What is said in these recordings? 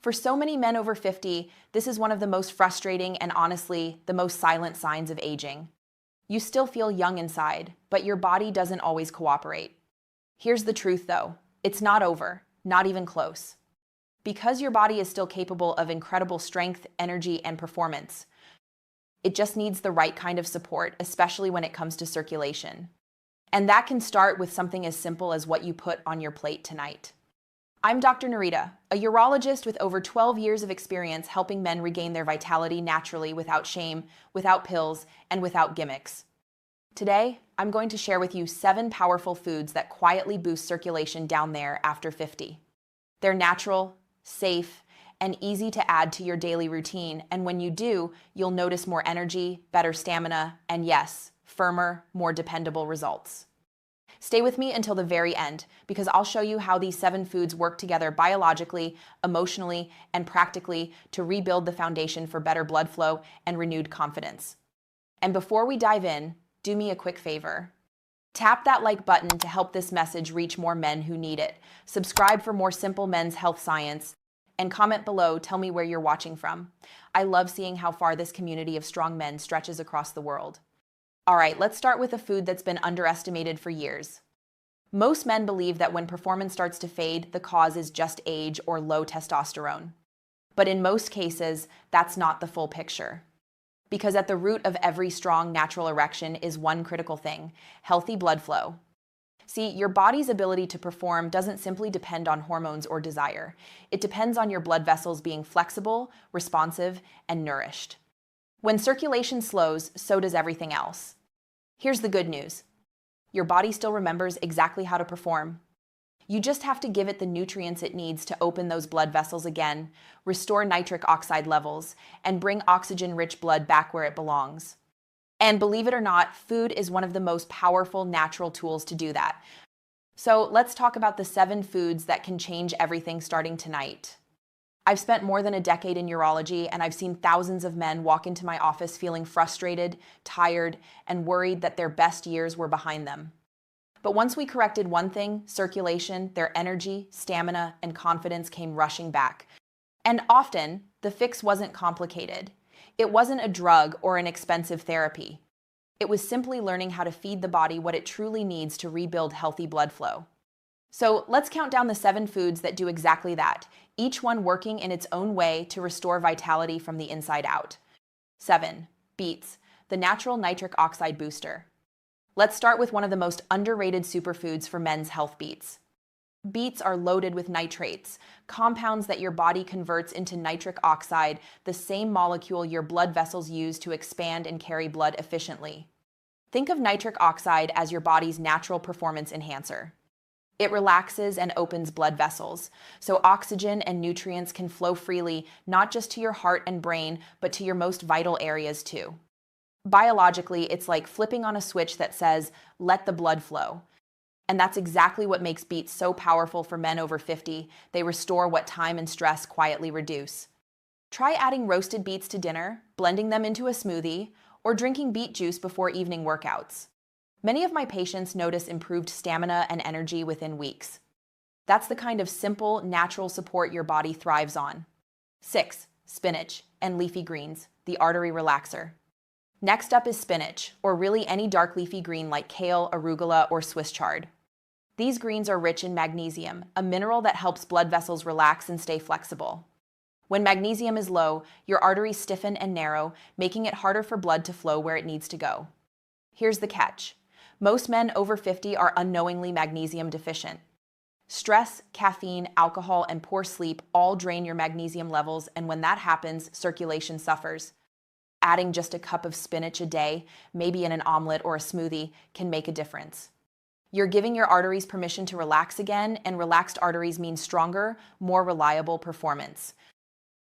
For so many men over 50, this is one of the most frustrating and honestly, the most silent signs of aging. You still feel young inside, but your body doesn't always cooperate. Here's the truth though, it's not over, not even close. Because your body is still capable of incredible strength, energy, and performance, it just needs the right kind of support, especially when it comes to circulation. And that can start with something as simple as what you put on your plate tonight. I'm Dr. Nerita, a urologist with over 12 years of experience helping men regain their vitality naturally without shame, without pills, and without gimmicks. Today, I'm going to share with you 7 powerful foods that quietly boost circulation down there after 50. They're natural, safe, and easy to add to your daily routine, and when you do, you'll notice more energy, better stamina, and yes, firmer, more dependable results. Stay with me until the very end, because I'll show you how these 7 foods work together biologically, emotionally, and practically to rebuild the foundation for better blood flow and renewed confidence. And before we dive in, do me a quick favor. Tap that like button to help this message reach more men who need it. Subscribe for more simple men's health science, and comment below, tell me where you're watching from. I love seeing how far this community of strong men stretches across the world. All right, let's start with a food that's been underestimated for years. Most men believe that when performance starts to fade, the cause is just age or low testosterone. But in most cases, that's not the full picture. Because at the root of every strong natural erection is one critical thing: healthy blood flow. See, your body's ability to perform doesn't simply depend on hormones or desire. It depends on your blood vessels being flexible, responsive, and nourished. When circulation slows, so does everything else. Here's the good news. Your body still remembers exactly how to perform. You just have to give it the nutrients it needs to open those blood vessels again, restore nitric oxide levels, and bring oxygen-rich blood back where it belongs. And believe it or not, food is one of the most powerful natural tools to do that. So let's talk about the 7 foods that can change everything starting tonight. I've spent more than a decade in urology, and I've seen thousands of men walk into my office feeling frustrated, tired, and worried that their best years were behind them. But once we corrected one thing, circulation, their energy, stamina, and confidence came rushing back. And often, the fix wasn't complicated. It wasn't a drug or an expensive therapy. It was simply learning how to feed the body what it truly needs to rebuild healthy blood flow. So let's count down the 7 foods that do exactly that, each one working in its own way to restore vitality from the inside out. 7. Beets, the natural nitric oxide booster. Let's start with one of the most underrated superfoods for men's health: beets. Beets are loaded with nitrates, compounds that your body converts into nitric oxide, the same molecule your blood vessels use to expand and carry blood efficiently. Think of nitric oxide as your body's natural performance enhancer. It relaxes and opens blood vessels, so oxygen and nutrients can flow freely, not just to your heart and brain, but to your most vital areas too. Biologically, it's like flipping on a switch that says, "Let the blood flow." And that's exactly what makes beets so powerful for men over 50. They restore what time and stress quietly reduce. Try adding roasted beets to dinner, blending them into a smoothie, or drinking beet juice before evening workouts. Many of my patients notice improved stamina and energy within weeks. That's the kind of simple, natural support your body thrives on. 6. Spinach and leafy greens, the artery relaxer. Next up is spinach, or really any dark leafy green like kale, arugula, or Swiss chard. These greens are rich in magnesium, a mineral that helps blood vessels relax and stay flexible. When magnesium is low, your arteries stiffen and narrow, making it harder for blood to flow where it needs to go. Here's the catch. Most men over 50 are unknowingly magnesium deficient. Stress, caffeine, alcohol, and poor sleep all drain your magnesium levels, and when that happens, circulation suffers. Adding just a cup of spinach a day, maybe in an omelet or a smoothie, can make a difference. You're giving your arteries permission to relax again, and relaxed arteries mean stronger, more reliable performance.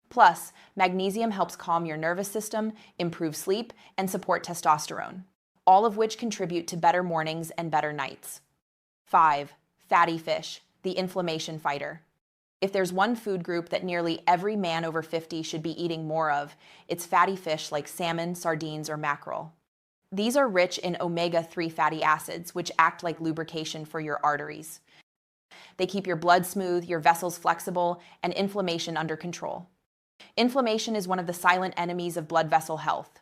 Plus, magnesium helps calm your nervous system, improve sleep, and support testosterone, all of which contribute to better mornings and better nights. 5. Fatty fish, the inflammation fighter. If there's one food group that nearly every man over 50 should be eating more of, it's fatty fish like salmon, sardines, or mackerel. These are rich in omega-3 fatty acids, which act like lubrication for your arteries. They keep your blood smooth, your vessels flexible, and inflammation under control. Inflammation is one of the silent enemies of blood vessel health.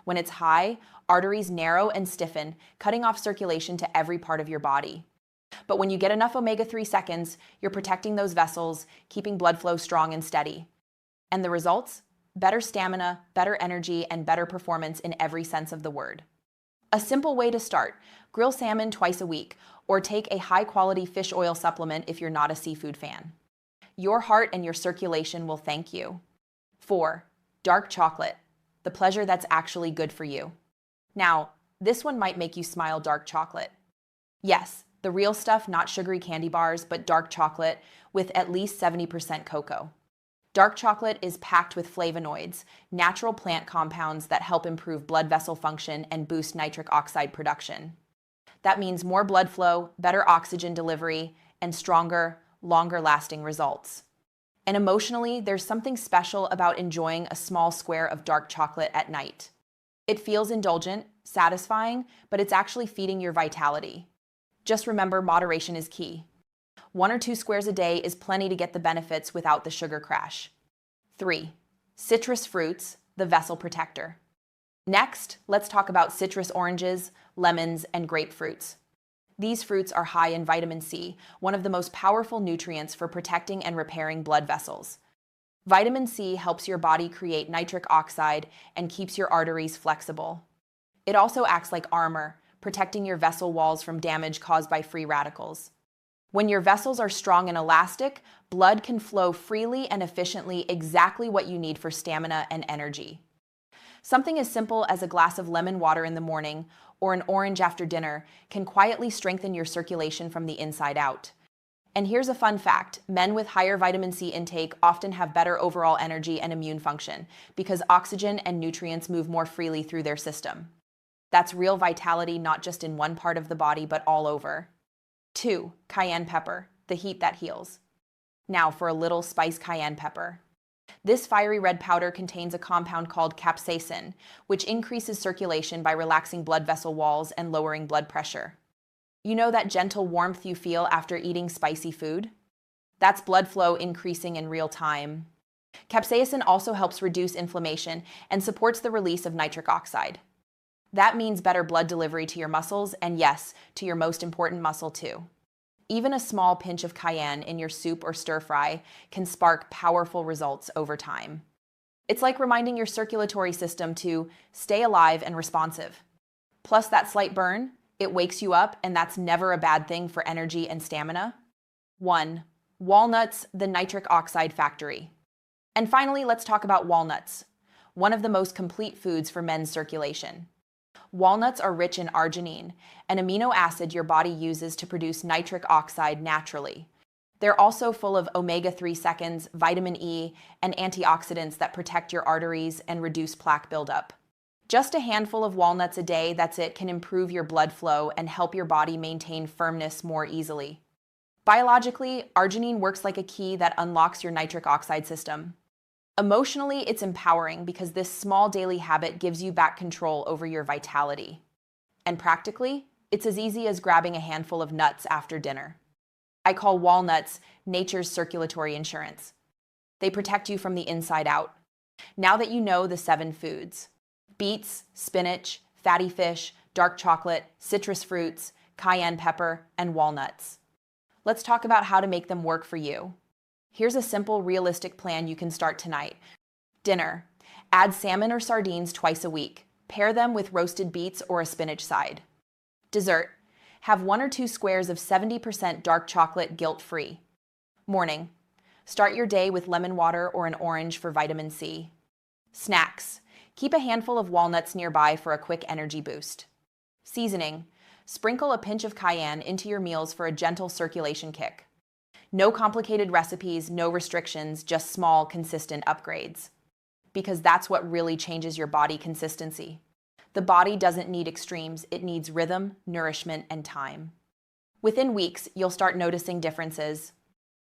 When it's high, arteries narrow and stiffen, cutting off circulation to every part of your body. But when you get enough omega-3 seconds, you're protecting those vessels, keeping blood flow strong and steady. And the results? Better stamina, better energy, and better performance in every sense of the word. A simple way to start: grill salmon twice a week, or take a high-quality fish oil supplement if you're not a seafood fan. Your heart and your circulation will thank you. 4. Dark chocolate, the pleasure that's actually good for you. Now, this one might make you smile. Dark chocolate. Yes, the real stuff, not sugary candy bars, but dark chocolate with at least 70% cocoa. Dark chocolate is packed with flavonoids, natural plant compounds that help improve blood vessel function and boost nitric oxide production. That means more blood flow, better oxygen delivery, and stronger, longer-lasting results. And emotionally, there's something special about enjoying a small square of dark chocolate at night. It feels indulgent, satisfying, but it's actually feeding your vitality. Just remember, moderation is key. 1 or 2 squares a day is plenty to get the benefits without the sugar crash. 3. Citrus fruits, the vessel protector. Next, let's talk about citrus oranges, lemons, and grapefruits. These fruits are high in vitamin C, one of the most powerful nutrients for protecting and repairing blood vessels. Vitamin C helps your body create nitric oxide and keeps your arteries flexible. It also acts like armor, protecting your vessel walls from damage caused by free radicals. When your vessels are strong and elastic, blood can flow freely and efficiently, exactly what you need for stamina and energy. Something as simple as a glass of lemon water in the morning or an orange after dinner can quietly strengthen your circulation from the inside out. And here's a fun fact: men with higher vitamin C intake often have better overall energy and immune function because oxygen and nutrients move more freely through their system. That's real vitality, not just in one part of the body, but all over. 2. Cayenne pepper, the heat that heals. Now for a little spice: cayenne pepper. This fiery red powder contains a compound called capsaicin, which increases circulation by relaxing blood vessel walls and lowering blood pressure. You know that gentle warmth you feel after eating spicy food? That's blood flow increasing in real time. Capsaicin also helps reduce inflammation and supports the release of nitric oxide. That means better blood delivery to your muscles, and yes, to your most important muscle too. Even a small pinch of cayenne in your soup or stir fry can spark powerful results over time. It's like reminding your circulatory system to stay alive and responsive. Plus that slight burn, it wakes you up, and that's never a bad thing for energy and stamina. 1. Walnuts, the nitric oxide factory. And finally, let's talk about walnuts, one of the most complete foods for men's circulation. Walnuts are rich in arginine, an amino acid your body uses to produce nitric oxide naturally. They're also full of omega-3 seconds, vitamin E, and antioxidants that protect your arteries and reduce plaque buildup. Just a handful of walnuts a day, that's it, can improve your blood flow and help your body maintain firmness more easily. Biologically, arginine works like a key that unlocks your nitric oxide system. Emotionally, it's empowering because this small daily habit gives you back control over your vitality. And practically, it's as easy as grabbing a handful of nuts after dinner. I call walnuts nature's circulatory insurance. They protect you from the inside out. Now that you know the 7 foods: beets, spinach, fatty fish, dark chocolate, citrus fruits, cayenne pepper, and walnuts, let's talk about how to make them work for you. Here's a simple, realistic plan you can start tonight. Dinner: add salmon or sardines twice a week. Pair them with roasted beets or a spinach side. Dessert: have 1 or 2 squares of 70% dark chocolate, guilt-free. Morning: start your day with lemon water or an orange for vitamin C. Snacks: keep a handful of walnuts nearby for a quick energy boost. Seasoning: sprinkle a pinch of cayenne into your meals for a gentle circulation kick. No complicated recipes, no restrictions, just small, consistent upgrades. Because that's what really changes your body: consistency. The body doesn't need extremes, it needs rhythm, nourishment, and time. Within weeks, you'll start noticing differences.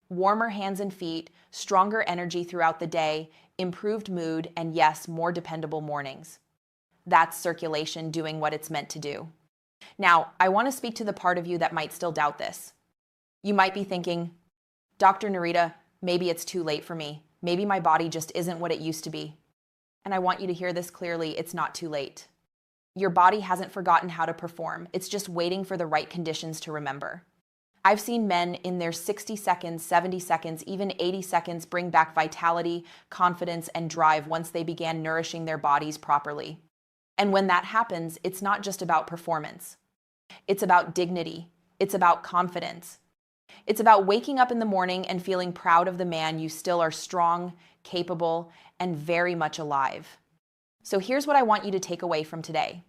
Warmer hands and feet, stronger energy throughout the day, improved mood, and yes, more dependable mornings. That's circulation doing what it's meant to do. Now, I want to speak to the part of you that might still doubt this. You might be thinking, Dr. Nerita, maybe it's too late for me. Maybe my body just isn't what it used to be. And I want you to hear this clearly, it's not too late. Your body hasn't forgotten how to perform. It's just waiting for the right conditions to remember. I've seen men in their 60 seconds, 70 seconds, even 80 seconds bring back vitality, confidence, and drive once they began nourishing their bodies properly. And when that happens, it's not just about performance. It's about dignity. It's about confidence. It's about waking up in the morning and feeling proud of the man you still are strong, capable, and very much alive. So here's what I want you to take away from today.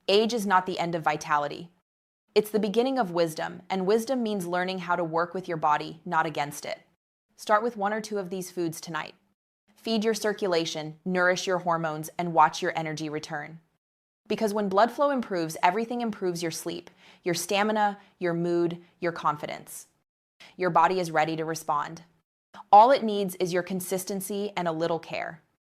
Age is not the end of vitality. It's the beginning of wisdom, and wisdom means learning how to work with your body, not against it. Start with 1 or 2 of these foods tonight. Feed your circulation, nourish your hormones, and watch your energy return. Because when blood flow improves, everything improves: your sleep, your stamina, your mood, your confidence. Your body is ready to respond. All it needs is your consistency and a little care.